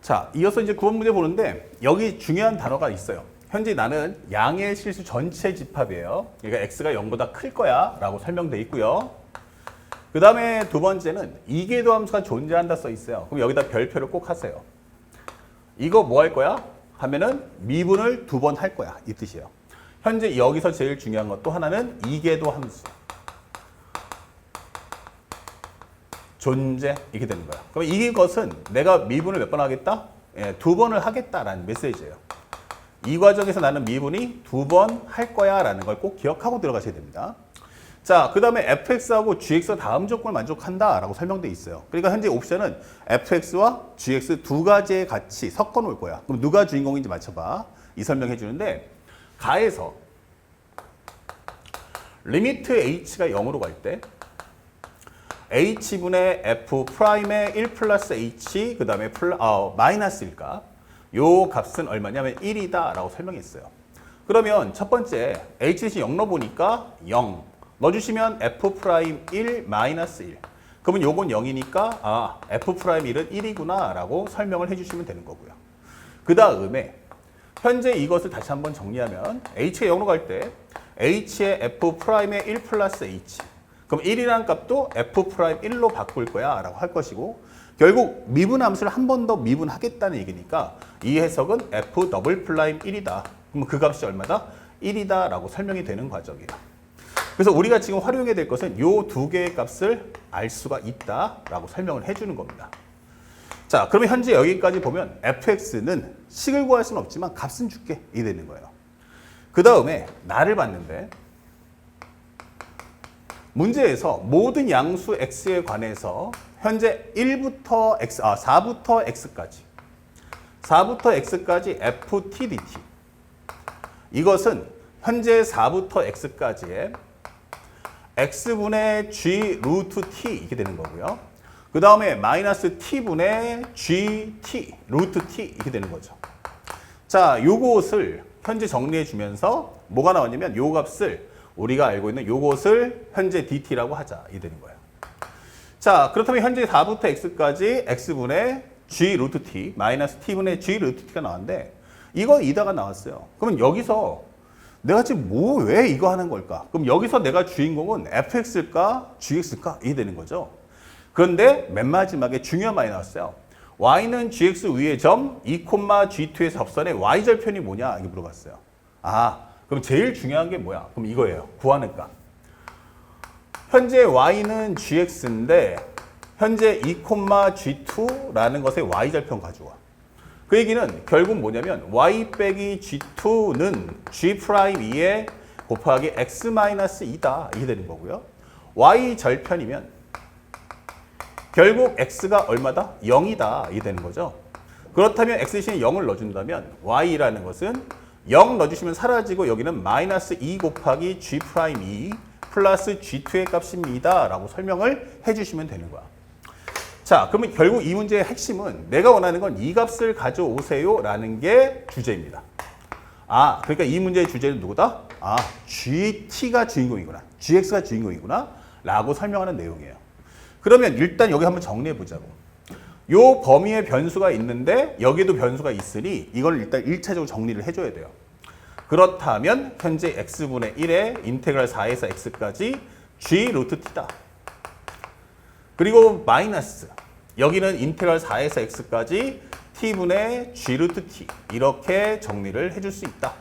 자, 이어서 이제 9번 문제 보는데 여기 중요한 단어가 있어요. 현재 나는 양의 실수 전체 집합이에요. 그러니까 x가 0보다 클 거야 라고 설명돼 있고요. 그 다음에 두 번째는 이계도 함수가 존재한다 써 있어요. 그럼 여기다 별표를 꼭 하세요. 이거 뭐 할 거야? 하면은 미분을 2번 할 거야 이 뜻이에요. 현재 여기서 제일 중요한 것 또 하나는 이계도 함수 존재 이렇게 되는 거야. 그럼 이것은 내가 미분을 몇 번 하겠다? 2번을 하겠다라는 메시지예요. 이 과정에서 나는 미분이 2번 할 거야 라는 걸 꼭 기억하고 들어가셔야 됩니다. 자, 그 다음에 fx하고 gx가 다음 조건을 만족한다 라고 설명되어 있어요. 그러니까 현재 옵션은 fx와 gx 두 가지의 같이 섞어 놓을 거야. 그럼 누가 주인공인지 맞춰봐. 이 설명해 주는데 가에서 리미트 h가 0으로 갈 때 h분의 f'의 1 플러스 h 그 다음에 마이너스 1가 요 값은 얼마냐면 1이다 라고 설명했어요. 그러면 첫 번째 h-0 넣어보니까 0 넣어주시면 f'1 마이너스 1 그러면 요건 0이니까 f'1은 1이구나 라고 설명을 해주시면 되는 거고요. 그 다음에 현재 이것을 다시 한번 정리하면 h가 0으로 갈 때 h의 f'의 1 플러스 h 그럼 1이라는 값도 f'1로 바꿀 거야 라고 할 것이고 결국 미분 함수를 한 번 더 미분하겠다는 얘기니까 이 해석은 f'1이다. 그럼 그 값이 얼마다? 1이다 라고 설명이 되는 과정이에요. 그래서 우리가 지금 활용해야 될 것은 이 두 개의 값을 알 수가 있다 라고 설명을 해주는 겁니다. 자, 그러면 현재 여기까지 보면 fx는 식을 구할 수는 없지만 값은 줄게 이 되는 거예요. 그 다음에 나를 봤는데 문제에서 모든 양수 x에 관해서 현재 4부터 x까지 ft dt 이것은 현재 4부터 x까지의 x분의 g 루트 t 이렇게 되는 거고요. 그 다음에 마이너스 t분의 gt 루트 t 이렇게 되는 거죠. 자, 요것을 현재 정리해 주면서 뭐가 나왔냐면 요 값을 우리가 알고 있는 요것을 현재 dt라고 하자 이 되는 거예요. 자, 그렇다면 현재 4부터 x까지 x분의 g 루트 t 마이너스 t분의 g 루트 t가 나왔는데 이건 2다가 나왔어요. 그러면 여기서 내가 지금 왜 이거 하는 걸까? 그럼 여기서 내가 주인공은 fx일까 gx일까? 이게 되는 거죠. 그런데 맨 마지막에 중요한 말이 나왔어요. y는 gx 위의 점 2, g2의 접선의 y절편이 뭐냐? 이렇게 물어봤어요. 그럼 제일 중요한 게 뭐야? 그럼 이거예요. 구하는 값. 현재 y는 gx인데 현재 2, g2라는 것의 y절편 가져와. 그 얘기는 결국 뭐냐면 y 빼기 g2는 g'2에 곱하기 x-2다 이게 되는 거고요. y절편이면 결국 x가 얼마다? 0이다 이게 되는 거죠. 그렇다면 x 대신에 0을 넣어준다면 y라는 것은 0 넣어주시면 사라지고 여기는 마이너스 2 곱하기 g'2 플러스 g2의 값입니다 라고 설명을 해주시면 되는 거야. 자, 그러면 결국 이 문제의 핵심은 내가 원하는 건 이 값을 가져오세요 라는 게 주제입니다. 그러니까 이 문제의 주제는 누구다? GT가 주인공이구나. GX가 주인공이구나 라고 설명하는 내용이에요. 그러면 일단 여기 한번 정리해 보자고. 요 범위에 변수가 있는데 여기도 변수가 있으니 이걸 일단 1차적으로 정리를 해줘야 돼요. 그렇다면 현재 x분의 1에 인테그랄 4에서 x까지 g 루트 t다. 그리고 마이너스 여기는 인테그랄 4에서 x까지 t분의 g 루트 t 이렇게 정리를 해줄 수 있다.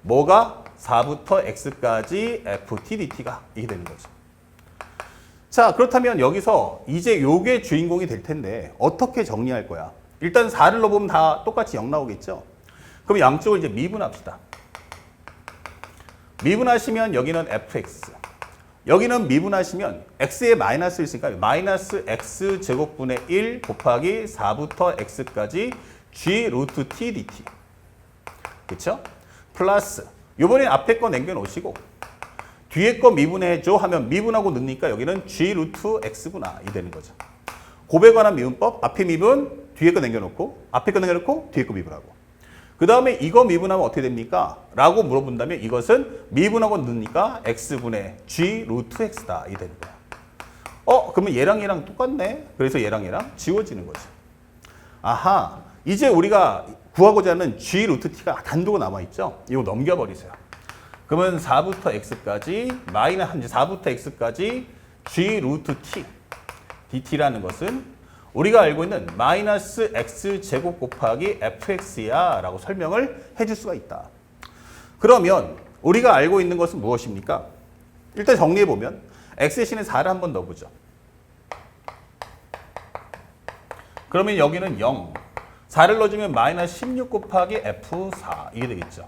뭐가 4부터 x까지 ft dt가 이게 되는 거죠. 자, 그렇다면 여기서 이제 요게 주인공이 될 텐데 어떻게 정리할 거야? 일단 4를 넣어보면 다 똑같이 0 나오겠죠? 그럼 양쪽을 이제 미분합시다. 미분하시면 여기는 fx 여기는 미분하시면 x에 마이너스 있으니까 마이너스 x제곱분의 1 곱하기 4부터 x까지 g 루트 t dt 그쵸? 플러스 요번엔 앞에 거 남겨놓으시고 뒤에 거 미분해줘 하면 미분하고 넣으니까 여기는 g 루트 x구나 이 되는 거죠. 곱에 관한 미분법 앞에 미분 뒤에 거 남겨놓고 앞에 거 남겨놓고 뒤에 거 미분하고 그 다음에 이거 미분하면 어떻게 됩니까? 라고 물어본다면 이것은 미분하고 넣으니까 x분의 g 루트 x다 이 되는 거야. 그러면 얘랑 똑같네. 그래서 얘랑 지워지는 거죠. 이제 우리가 구하고자 하는 G 루트 T가 단도가 남아있죠? 이거 넘겨버리세요. 그러면 4부터 X까지 마이너스 4부터 X까지 G 루트 T DT라는 것은 우리가 알고 있는 마이너스 X제곱 곱하기 FX야 라고 설명을 해줄 수가 있다. 그러면 우리가 알고 있는 것은 무엇입니까? 일단 정리해보면 X 대신에 4를 한번 넣어보죠. 그러면 여기는 0. 4를 넣어주면 마이너스 16 곱하기 F4 이게 되겠죠.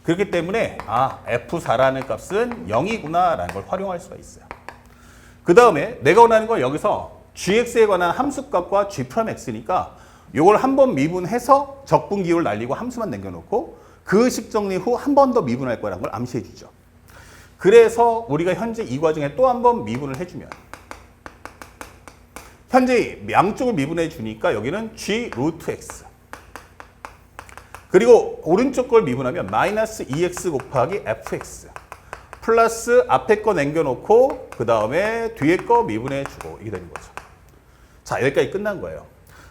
그렇기 때문에 F4라는 값은 0이구나 라는 걸 활용할 수가 있어요. 그 다음에 내가 원하는 건 여기서 gx에 관한 함수값과 g'x니까 이걸 한번 미분해서 적분기호를 날리고 함수만 남겨놓고 그 식 정리 후 한 번 더 미분할 거라는 걸 암시해 주죠. 그래서 우리가 현재 이 과정에 또 한 번 미분을 해주면 현재 양쪽을 미분해 주니까 여기는 g 루트 x 그리고 오른쪽 걸 미분하면 마이너스 2x 곱하기 fx 플러스 앞에 거 남겨놓고 그 다음에 뒤에 거 미분해 주고 이게 되는 거죠. 자, 여기까지 끝난 거예요.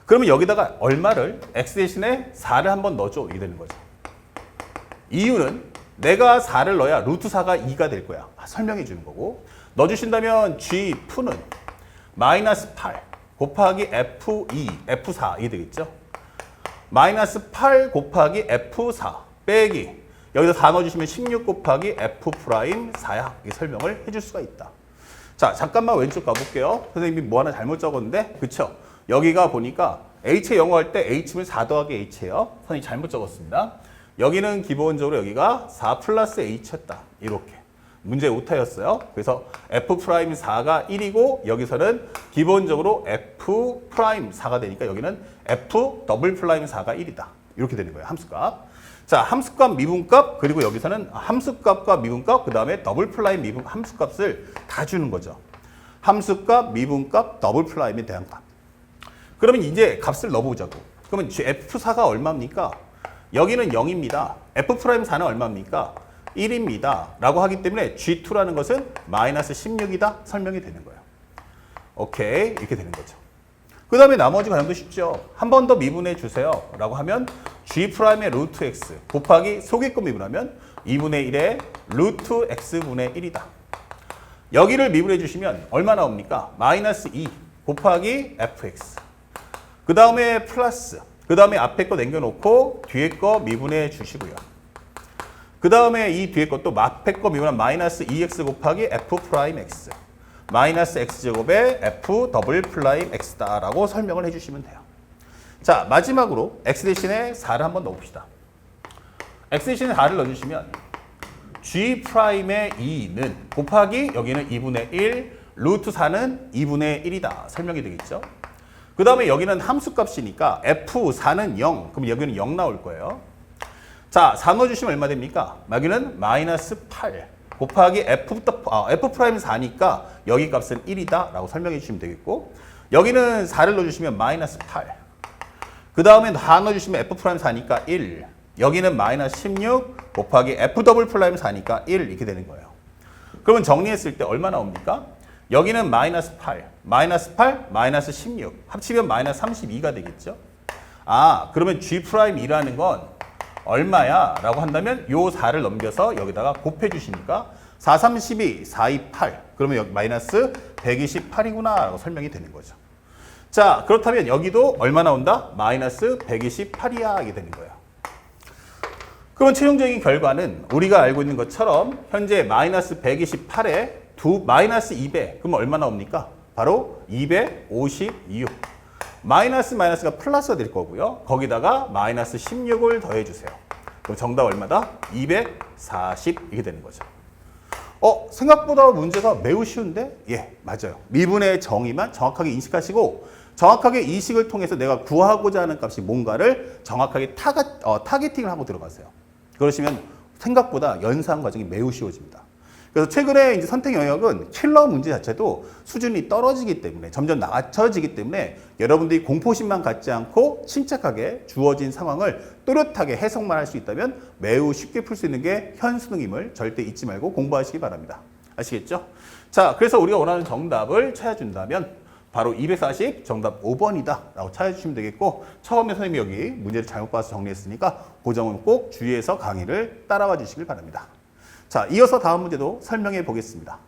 그러면 여기다가 얼마를 x 대신에 4를 한번 넣어줘 이게 되는 거죠. 이유는 내가 4를 넣어야 루트 4가 2가 될 거야. 설명해 주는 거고 넣어주신다면 g 푸는 마이너스 8 곱하기 f2, f4 이게 되겠죠. 마이너스 8 곱하기 f4 빼기 여기다 4 넣어주시면 16 곱하기 f 프라임 4야. 이 설명을 해줄 수가 있다. 자, 잠깐만 왼쪽 가볼게요. 선생님이 뭐 하나 잘못 적었는데 그쵸? 여기가 보니까 h에 영어 할 때 h면 4 더하기 h예요. 선생님이 잘못 적었습니다. 여기는 기본적으로 여기가 4 플러스 h였다. 이렇게. 문제 오타였어요. 그래서 f 프라임 4가 1이고 여기서는 기본적으로 f 프라임 4가 되니까 여기는 f 더블 프라임 4가 1이다. 이렇게 되는 거예요. 함수값. 자, 함수값, 미분값, 그리고 여기서는 함수값과 미분값, 그 다음에 더블 플라임 미분 함수값을 다 주는 거죠. 함수값, 미분값, 더블 플라임에 대한 값. 그러면 이제 값을 넣어보자고. 그러면 f4가 얼마입니까? 여기는 0입니다. f 프라임 4는 얼마입니까? 1입니다. 라고 하기 때문에 G2라는 것은 마이너스 16이다. 설명이 되는 거예요. 오케이. 이렇게 되는 거죠. 그 다음에 나머지 과정도 쉽죠. 한 번 더 미분해 주세요. 라고 하면 G'의 루트 X 곱하기 속의 거 미분하면 2분의 1의 루트 X분의 1이다. 여기를 미분해 주시면 얼마 나옵니까? 마이너스 2 곱하기 FX. 그 다음에 플러스. 그 다음에 앞에 거 남겨놓고 뒤에 거 미분해 주시고요. 그 다음에 이 뒤에 것도 앞에 거 미분한 마이너스 2x 곱하기 f 프라임 x 마이너스 x제곱에 f 더블 프라임 x다라고 설명을 해주시면 돼요. 자, 마지막으로 x 대신에 4를 한번 넣어봅시다. x 대신에 4를 넣어주시면 g 프라임의 2는 곱하기 여기는 2분의 1 루트 4는 2분의 1이다. 설명이 되겠죠. 그 다음에 여기는 함수값이니까 f4는 0 그럼 여기는 0 나올 거예요. 자, 4 넣어주시면 얼마 됩니까? 여기는 마이너스 8 곱하기 f 프라임 4니까 여기 값은 1이다 라고 설명해 주시면 되겠고 여기는 4를 넣어주시면 마이너스 8 그 다음에 4 넣어주시면 f 프라임 4니까 1 여기는 마이너스 16 곱하기 f 더블 프라임 4니까 1 이렇게 되는 거예요. 그러면 정리했을 때 얼마 나옵니까? 여기는 마이너스 8 마이너스 16 합치면 마이너스 32가 되겠죠. 그러면 g 프라임 2라는 건 얼마야? 라고 한다면 요 4를 넘겨서 여기다가 곱해 주시니까 4, 32, 4, 2, 8 그러면 여기 마이너스 128이구나 라고 설명이 되는 거죠. 자, 그렇다면 여기도 얼마 나온다? 마이너스 128이야 이게 되는 거예요. 그러면 최종적인 결과는 우리가 알고 있는 것처럼 현재 마이너스 128에 마이너스 2배 그러면 얼마 나옵니까? 바로 256 마이너스가 플러스가 될 거고요. 거기다가 마이너스 16을 더해주세요. 그럼 정답 얼마다? 240 이게 되는 거죠. 생각보다 문제가 매우 쉬운데? 예, 맞아요. 미분의 정의만 정확하게 인식하시고 정확하게 이 식을 통해서 내가 구하고자 하는 값이 뭔가를 정확하게 타겟팅을 하고 들어가세요. 그러시면 생각보다 연상 과정이 매우 쉬워집니다. 그래서 최근에 이제 선택 영역은 킬러 문제 자체도 수준이 떨어지기 때문에 점점 낮춰지기 때문에 여러분들이 공포심만 갖지 않고 침착하게 주어진 상황을 또렷하게 해석만 할 수 있다면 매우 쉽게 풀 수 있는 게 현수능임을 절대 잊지 말고 공부하시기 바랍니다. 아시겠죠? 자, 그래서 우리가 원하는 정답을 찾아준다면 바로 240 정답 5번이다 라고 찾아주시면 되겠고, 처음에 선생님이 여기 문제를 잘못 봐서 정리했으니까 그 점은 꼭 주의해서 강의를 따라와 주시길 바랍니다. 자, 이어서 다음 문제도 설명해 보겠습니다.